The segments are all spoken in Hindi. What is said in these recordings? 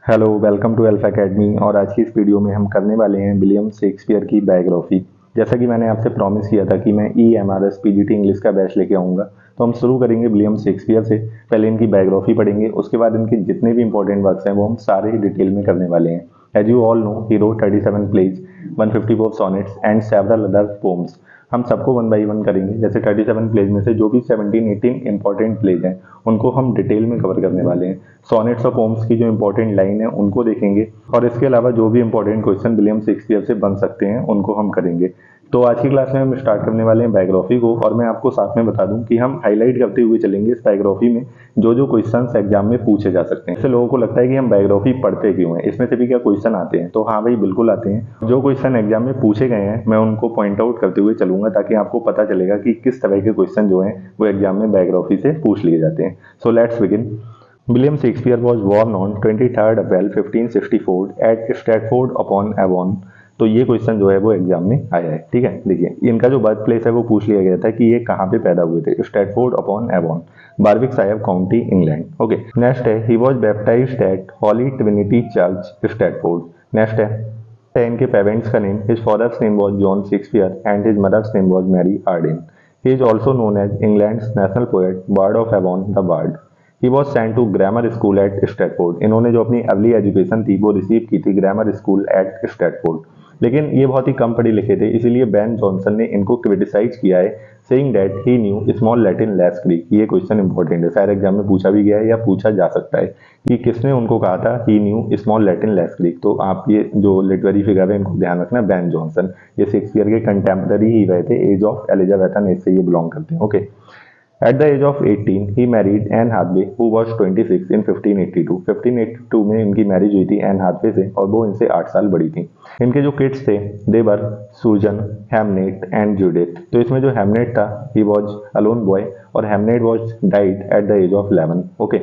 Hello, welcome to Alpha Academy. और आज की इस वीडियो में हम करने वाले हैं विलियम शेक्सपियर की बायोग्राफी। जैसा कि मैंने आपसे प्रॉमिस किया था कि मैं EMRS PGT इंग्लिश का बैच लेके आऊँगा, तो हम शुरू करेंगे विलियम शेक्सपियर से। पहले इनकी बायोग्राफी पढ़ेंगे, उसके बाद इनके जितने भी इंपॉर्टेंट वर्क्स हैं वो हम सारे डिटेल में करने वाले हैं। As you all know, he wrote 37 plays, 154 sonnets and several other poems. हम सबको वन बाई वन करेंगे। जैसे 37 प्लेज में से जो भी 17-18 इंपॉर्टेंट प्लेज हैं उनको हम डिटेल में कवर करने वाले हैं। सॉनेट्स और पोम्स की जो इंपॉर्टेंट लाइन है उनको देखेंगे, और इसके अलावा जो भी इंपॉर्टेंट क्वेश्चन विलियम शेक्सपियर से बन सकते हैं उनको हम करेंगे। तो आज की क्लास में हम स्टार्ट करने वाले हैं बायोग्राफी को, और मैं आपको साथ में बता दूं कि हम हाईलाइट करते हुए चलेंगे इस बायोग्राफी में जो जो क्वेश्चंस एग्जाम में पूछे जा सकते हैं। ऐसे लोगों को लगता है कि हम बायोग्राफी पढ़ते क्यों हैं, इसमें से भी क्या क्वेश्चन आते हैं? तो हाँ भाई, बिल्कुल आते हैं। जो क्वेश्चन एग्जाम में पूछे गए हैं मैं उनको पॉइंट आउट करते हुए चलूंगा, ताकि आपको पता चलेगा कि किस तरह के क्वेश्चन जो हैं वो एग्जाम में बायोग्राफी से पूछ लिए जाते हैं। So let's begin. William Shakespeare was born on 23 April 1564 at Stratford upon Avon. तो ये क्वेश्चन जो है वो एग्जाम में आया है। ठीक है, देखिए इनका जो बर्थ प्लेस है वो पूछ लिया गया था कि ये कहाँ पे पैदा हुए थे। Stratford upon Avon, Warwickshire county, England. Okay, next है he was baptised at Holy Trinity Church, Stratford. Next है इनके पेरेंट्स का name. His father's name was John Shakespeare and his mother's name was Mary Arden. He is also known as England's national poet, bard of Avon, the bard. He was sent to grammar school at Stratford. इन्होंने जो अपनी अर्ली एजुकेशन थी वो रिसीव की थी ग्रामर स्कूल एट स्ट्रैटफोर्ड। लेकिन ये बहुत ही कम पढ़े लिखे थे, इसीलिए बेन जॉनसन ने इनको क्रिटिसाइज किया है, saying that he knew small Latin less Greek. ये क्वेश्चन इंपॉर्टेंट है, शायद एग्जाम में पूछा भी गया है या पूछा जा सकता है कि किसने उनको कहा था he knew small Latin less Greek. तो आप ये जो लिटरेरी फिगर है इनको ध्यान रखना, बेन जॉनसन। ये शेक्सपियर के कंटेम्पररी ही रहे थे, एज ऑफ एलिजाबेथन एज से ये बिलोंग करते हैं। Okay, At the age of 18, he married Anne Hathaway, who was 26 in 1582। 1582 में इनकी मैरिज हुई थी एन हाथवे से, और वो इनसे 8 साल बड़ी थी। इनके जो किड्स थे दे वर सूजन, हेमनेट एंड जूडिथ। तो इसमें जो हेमनेट था ही वॉज अलोन बॉय, और Hamnet was died at the age of 11। Okay,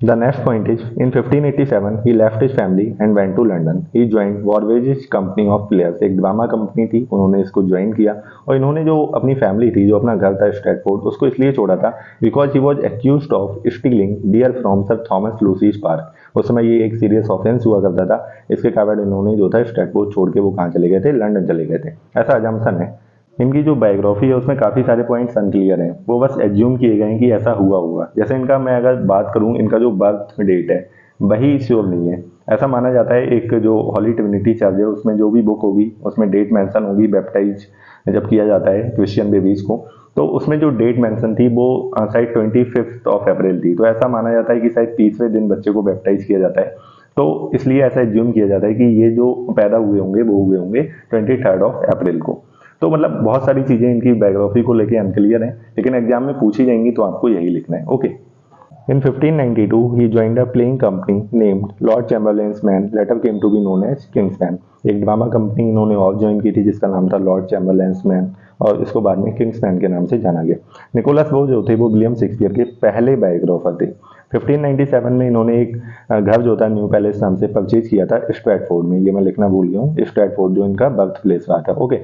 The next point is, in 1587, he left his family and went to London. He joined Warwick's Company of Players। एक ड्रामा कंपनी थी, उन्होंने इसको ज्वाइन किया। और इन्होंने जो अपनी फैमिली थी, जो अपना घर था स्ट्रैटफोर्ड, उसको इसलिए छोड़ा था because he was accused of stealing deer from Sir Thomas Lucy's park. उस समय ये एक सीरियस ऑफेंस हुआ करता था। इसके कारण इन्होंने जो था स्ट्रैटफोर्ड छोड़ के वो कहाँ चले गए थे? लंदन चले गए थे, ऐसा अजम्पशन है। इनकी जो बायोग्राफी है उसमें काफ़ी सारे पॉइंट्स अनक्लियर हैं, वो बस एज्यूम किए गए हैं कि ऐसा हुआ होगा। जैसे इनका मैं अगर बात करूं, इनका जो बर्थ डेट है वही श्योर नहीं है। ऐसा माना जाता है एक जो हॉली ट्रिनिटी चर्च है उसमें जो भी बुक होगी उसमें डेट मेंशन होगी, बैप्टाइज जब किया जाता है क्रिश्चियन बेबीज को, तो उसमें जो डेट मेंशन थी वो शायद 25 अप्रैल थी। तो ऐसा माना जाता है कि शायद 30वें दिन बच्चे को बैप्टाइज किया जाता है। तो इसलिए ऐसा एज्यूम किया जाता है कि ये जो पैदा हुए होंगे वो हुए होंगे 23 अप्रैल को। तो मतलब बहुत सारी चीज़ें इनकी बायोग्राफी को लेके अनक्लियर हैं, लेकिन एग्जाम में पूछी जाएंगी तो आपको यही लिखना है। Okay, in 1592 he joined a playing company named Lord Chamberlain's man, later came to be known as King's man. एक ड्रामा कंपनी इन्होंने और ज्वाइन की थी जिसका नाम था लॉर्ड चैम्बरलेन्स मैन, और इसको बाद में किंग्स मैन के नाम से जाना गया। निकोलस वो जो थे वो विलियम शेक्सपियर के पहले बायोग्राफर थे। 1597 में इन्होंने एक घर जो था न्यू पैलेस नाम से परचेज किया था स्ट्रैटफोर्ड में। ये मैं लिखना भूल गया हूँ, स्ट्रैटफोर्ड जो इनका बर्थ प्लेस रहा था। ओके,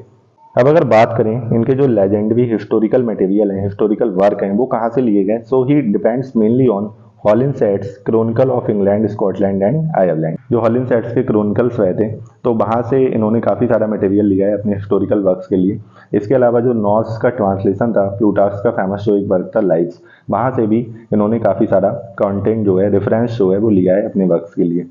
अब अगर बात करें इनके जो लेजेंडरी हिस्टोरिकल मटेरियल हैं, हिस्टोरिकल वर्क हैं, वो कहाँ से लिए गए? So he depends mainly on Holinshed's chronicle of England, Scotland and Ireland. जो हॉलिनसेट्स के क्रॉनिकल्स रहे थे तो वहाँ से इन्होंने काफ़ी सारा मटेरियल लिया है अपने हिस्टोरिकल वर्क्स के लिए। इसके अलावा जो नॉर्स का ट्रांसलेशन था, प्लूटार्क्स का फेमस जो एक वर्क था लाइव्स, वहाँ से भी इन्होंने काफ़ी सारा कंटेंट जो है, रेफरेंस जो है वो लिया है अपने वर्क्स के लिए।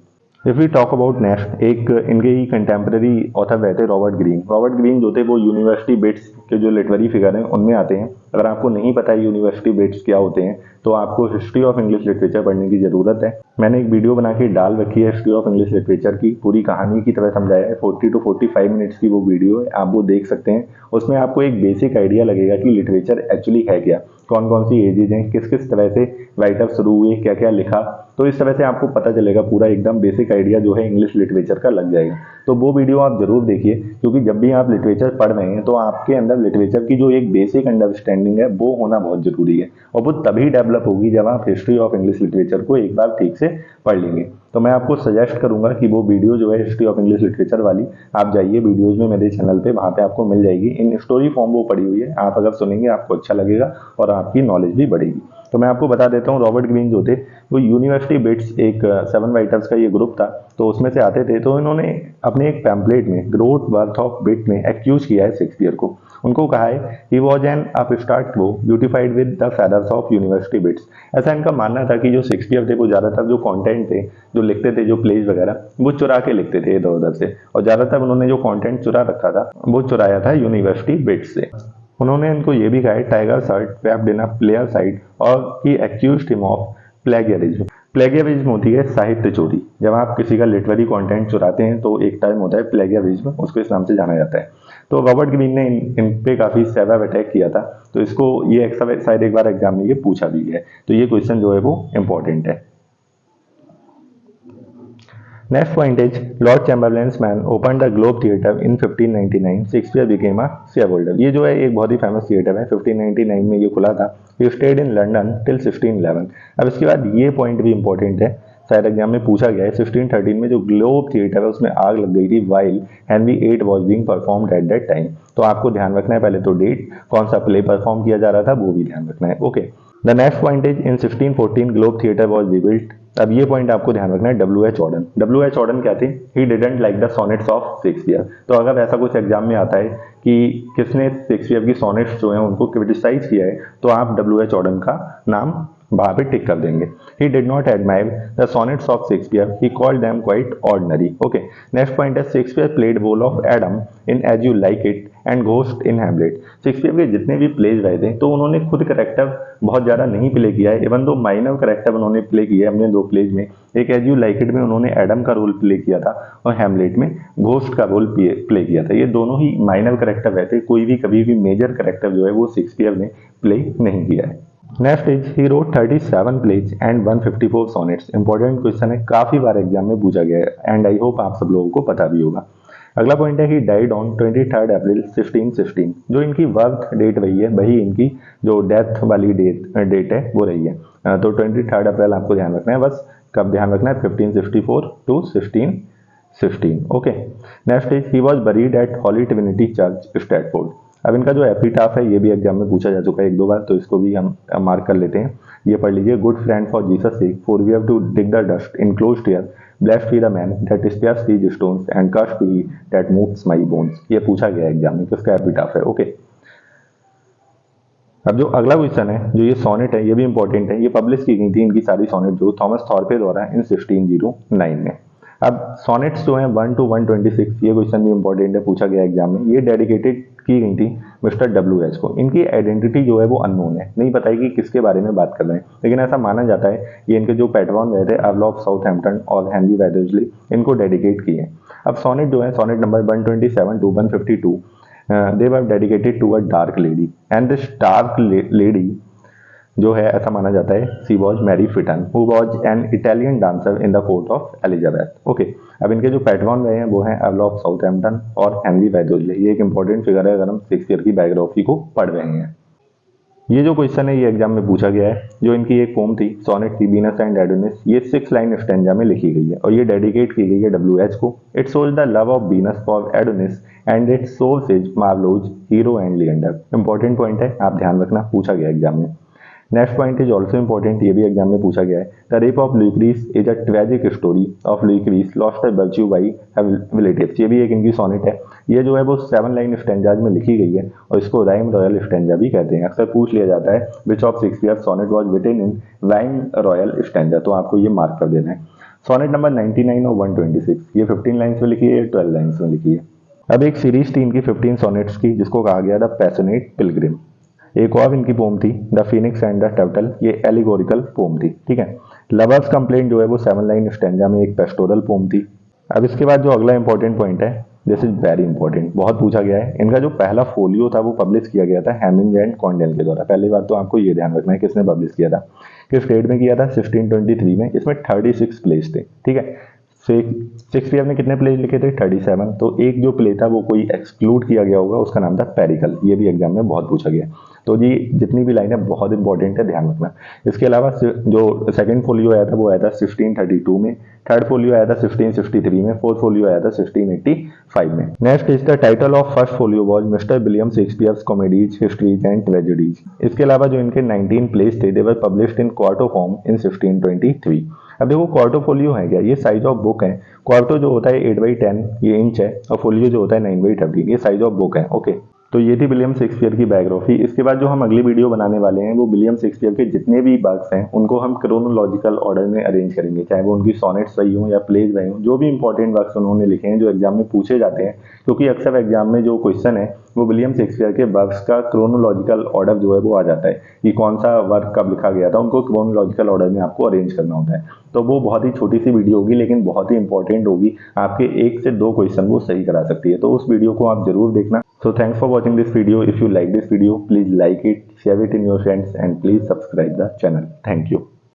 If we talk about next, एक इनके ही कंटेम्प्रेरी ऑथर रहते रॉबर्ट ग्रीन। रॉबर्ट ग्रीन जो थे वो यूनिवर्सिटी बिट्स के जो लिटरेरी फिगर हैं उनमें आते हैं। अगर आपको नहीं पता है यूनिवर्सिटी बिट्स क्या होते हैं तो आपको हिस्ट्री ऑफ इंग्लिश लिटरेचर पढ़ने की ज़रूरत है। मैंने एक वीडियो बना के डाल रखी है हिस्ट्री ऑफ इंग्लिश लिटरेचर की, पूरी कहानी की तरह समझाया है। 40 to 45 मिनट्स की वो वीडियो है, आप वो देख सकते हैं। उसमें आपको एक बेसिक आइडिया लगेगा कि लिटरेचर एक्चुअली है क्या, कौन कौन सी एजेज हैं, किस किस तरह से राइटर शुरू हुए, क्या क्या लिखा। तो इस तरह से आपको पता चलेगा, पूरा एकदम बेसिक आइडिया जो है इंग्लिश लिटरेचर का लग जाएगा। तो वो वीडियो आप जरूर देखिए, क्योंकि जब भी आप लिटरेचर पढ़ रहे हैं तो आपके अंदर लिटरेचर की जो एक बेसिक अंडरस्टैंडिंग है वो होना बहुत जरूरी है, और वो तभी डेवलप होगी जब आप हिस्ट्री ऑफ इंग्लिश लिटरेचर को एक बार ठीक से पढ़ लेंगे। तो मैं आपको सजेस्ट करूंगा कि वो वीडियो जो है हिस्ट्री ऑफ इंग्लिश लिटरेचर वाली, आप जाइए वीडियोज में मेरे चैनल पे, वहाँ पे आपको मिल जाएगी। इन स्टोरी फॉर्म वो पड़ी हुई है, आप अगर सुनेंगे आपको अच्छा लगेगा और आपकी नॉलेज भी बढ़ेगी। तो मैं आपको बता देता हूँ, रॉबर्ट ग्रीन जो थे वो यूनिवर्सिटी बिट्स एक 7 राइटर्स का ये ग्रुप था, तो उसमें से आते थे। तो इन्होंने अपने एक पैम्पलेट में ग्रोथ वर्थ ऑफ बिट में एक्यूज किया है शेक्सपियर को। उनको कहा है he was an upstart crow beautified with the feathers of university bits. ऐसा इनका मानना था कि जो शेक्सपियर थे वो ज़्यादातर जो कंटेंट थे, जो लिखते थे, जो प्लेज वगैरह, वो चुरा के लिखते थे इधर उधर से, और ज़्यादातर उन्होंने जो कंटेंट चुरा रखा था वो चुराया था यूनिवर्सिटी बिट्स से। उन्होंने इनको ये भी कहा है tiger's heart wrapped in a player's hide, और he accused him of plagiarism. Plagiarism होती है साहित्य चोरी। जब आप किसी का लिटरेरी कंटेंट चुराते हैं तो एक टाइम होता है प्लेगियरिज्म, उसको इस नाम से जाना जाता है। तो रॉबर्ट ग्रीन ने इन पे काफ़ी सेवर अटैक किया था, तो इसको ये शायद एक बार एग्जाम में ये पूछा भी है, तो ये क्वेश्चन जो है वो इंपॉर्टेंट है। Next point is Lord Chamberlain's man open the Globe theatre in 1599, Shakespeare became a shareholder. ये जो है एक बहुत ही फेमस थिएटर है, 1599 में ये खुला था। He stayed in London till 1611। अब इसके बाद ये पॉइंट भी इंपॉर्टेंट है, शायद एग्जाम में पूछा गया है। 1613 में जो ग्लोब थिएटर है उसमें आग लग गई थी while Henry 8 was being performed at that time. तो आपको ध्यान रखना है पहले तो डेट, कौन सा प्ले परफॉर्म किया जा रहा था वो भी ध्यान रखना है। Okay, the next point is in 1614 globe theatre was rebuilt. अब ये पॉइंट आपको ध्यान रखना है, डब्ल्यू.एच. ऑर्डन। डब्ल्यू.एच. ऑर्डन क्या थे? He didn't like the sonnets of Shakespeare. तो अगर ऐसा कुछ एग्जाम में आता है कि किसने शेक्सपियर की सॉनेट्स जो हैं उनको क्रिटिसाइज किया है, तो आप डब्ल्यू.एच. ऑर्डन का नाम वहां पे टिक कर देंगे। He did not admire the sonnets of Shakespeare, he called them quite ordinary. Okay, next point है Shakespeare played role of Adam in As You Like It and ghost in Hamlet. Shakespeare के जितने भी प्लेज रहे थे तो उन्होंने खुद करेक्टर बहुत ज़्यादा नहीं प्ले किया है, इवन दो माइनर करेक्टर उन्होंने प्ले किया है अपने दो प्लेज में। एक एज यू लाइक इट में उन्होंने एडम का रोल प्ले किया था, और हैमलेट में घोस्ट का रोल प्ले किया था। ये दोनों ही माइनर करेक्टर रहते, कोई भी कभी भी मेजर करेक्टर जो है वो शेक्सपियर ने प्ले नहीं किया है। Next is he wrote 37 plays and 154 sonnets. Important question है, काफी बार एग्जाम में पूछा गया है एंड आई होप आप सब लोगों को पता भी होगा। अगला पॉइंट है ही डाइड ऑन 23 अप्रैल 1616। जो इनकी बर्थ डेट रही है वही इनकी जो डेथ वाली डेट है वो रही है। तो 23 अप्रैल आपको ध्यान रखना है, बस कब ध्यान रखना है, 1564 to 1616। Okay, next is he was buried at Holy Trinity Church Stratford. अब इनका जो एपिटाफ है ये भी एग्जाम में पूछा जा चुका है एक दो बार, तो इसको भी हम मार्क कर लेते हैं। ये पढ़ लीजिए, good friend for Jesus sake, for we have to dig the dust enclosed here, blessed be the man that spares these stones and cursed he that moves my bones. ये पूछा गया एग्जाम में, किसका एपिटाफ है। ओके, अब जो अगला क्वेश्चन है, जो ये सोनेट है, ये भी इंपॉर्टेंट है। ये पब्लिश की गई थी इनकी सारी सोनेट जो थॉमस थॉर्पे द्वारा इन 1609 में। अब सोनेट्स जो हैं 1 to 126, ये क्वेश्चन भी इंपॉर्टेंट है, पूछा गया एग्जाम में। ये डेडिकेटेड की गई थी मिस्टर डब्ल्यू.एच. को। इनकी आइडेंटिटी जो है वो अननोन है, नहीं पता है कि किसके बारे में बात कर रहे हैं, लेकिन ऐसा माना जाता है कि इनके जो पैट्रॉन रहे थे अर्ल ऑफ साउथहैम्पटन और हेनरी वेदर्सली, इनको डेडिकेट किए। अब सोनेट जो है, sonnet number 127 to 152, they were dedicated to a dark lady and this dark lady जो है ऐसा माना जाता है she was Mary Fitton, who was an Italian dancer in the court of Elizabeth. Okay, अब इनके जो पैट्रॉन रहे हैं वो हैं अर्ल ऑफ साउथहैम्पटन और हेनरी वेदर्सली। ये एक इंपॉर्टेंट फिगर है अगर हम शेक्सपियर की बायोग्राफी को पढ़ रहे हैं। ये जो क्वेश्चन है ये एग्जाम में पूछा गया है। जो इनकी एक पोम थी, सोनेट थी, वीनस एंड एडोनिस, ये 6 लाइन स्टैंजा में लिखी गई है और ये डेडिकेट की गई है डब्ल्यू.एच. को। It shows the love of Venus for Adonis and its source is Marlowe's Hero and Leander. Important point है, आप ध्यान रखना, पूछा गया एग्जाम में। Next point is also important, ये भी एग्जाम में पूछा गया है। The rape of Lucrece is a tragic story of Lucrece lost her virtue by relatives. ये भी एक इनकी सोनेट है। ये जो है वो 7 लाइन स्टैंजाज में लिखी गई है और इसको राइम रॉयल स्टैंजा भी कहते हैं। अक्सर पूछ लिया जाता है which of Shakespeare sonnet was written in rhyme royal stanza, तो आपको ये मार्क कर देना है। सोनेट नंबर 99 और 126, ये 15 लाइन्स में लिखी है, 12 लाइन्स में लिखी है। अब एक सीरीज थी इनकी 15 सोनेट्स की जिसको कहा गया द पैशनेट पिलग्रिम। एक और इनकी पोम थी the Phoenix and the turtle, ये एलिगोरिकल पोम थी। ठीक है, लवर्स कंप्लेंट जो है वो 7 लाइन स्टैंजा में एक पेस्टोरल पोम थी। अब इसके बाद जो अगला इंपॉर्टेंट पॉइंट है, दिस इज वेरी इंपॉर्टेंट, बहुत पूछा गया है। इनका जो पहला फोलियो था वो पब्लिश किया गया था हेमिंग एंड कॉन्डेल के द्वारा। पहली बार तो आपको ये ध्यान रखना है किसने पब्लिश किया था, किस डेट में किया था, 1623 में। इसमें 36 प्लेस थे। ठीक है, शेक्सपियर ने कितने प्ले लिखे थे? 37। तो एक जो प्ले था वो कोई एक्सक्लूड किया गया होगा, उसका नाम था पेरिकल। ये भी एग्जाम में बहुत पूछा गया। तो जी जितनी भी लाइन है बहुत इंपॉर्टेंट है, ध्यान रखना। इसके अलावा जो सेकंड फोलियो आया था वो आया था 1632 में, थर्ड फोलियो आया था 1663 में, फोर्थ फोलियो आया था 1685 में। Next is the title of first folio was Mr William Shakespeare's comedies, histories and tragedies. इसके अलावा जो इनके 19 प्लेस थे they were published in quarto form in 1623। अब देखो क्वार्टो फोलियो है क्या? ये साइज ऑफ बुक है। क्वार्टो जो होता है 8/10 ये इंच है, और फोलियो जो होता है 9/13 ये साइज ऑफ बुक है। ओके, तो ये थी विलियम शेक्सपियर की बायोग्राफी। इसके बाद जो हम अगली वीडियो बनाने वाले हैं वो विलियम शेक्सपियर के जितने भी वर्क्स हैं उनको हम क्रोनोलॉजिकल ऑर्डर में अरेंज करेंगे, चाहे वो उनकी सोनेट्स रही हों या प्लेज रही हों, जो भी इंपॉर्टेंट वर्क्स उन्होंने लिखे हैं जो एग्जाम में पूछे जाते हैं। क्योंकि अक्सर एग्जाम में जो क्वेश्चन है वो विलियम शेक्सपियर के वर्क्स का क्रोनोलॉजिकल ऑर्डर जो है वो आ जाता है कि कौन सा वर्क कब लिखा गया था, उनको क्रोनोलॉजिकल ऑर्डर में आपको अरेंज करना होता है। तो वो बहुत ही छोटी सी वीडियो होगी लेकिन बहुत ही इंपॉर्टेंट होगी, आपके 1 से 2 क्वेश्चन वो सही करा सकती है। तो उस वीडियो को आप जरूर देखना। So thanks for watching this video. If you like this video, please like it, share it in your friends and please subscribe the channel. Thank you.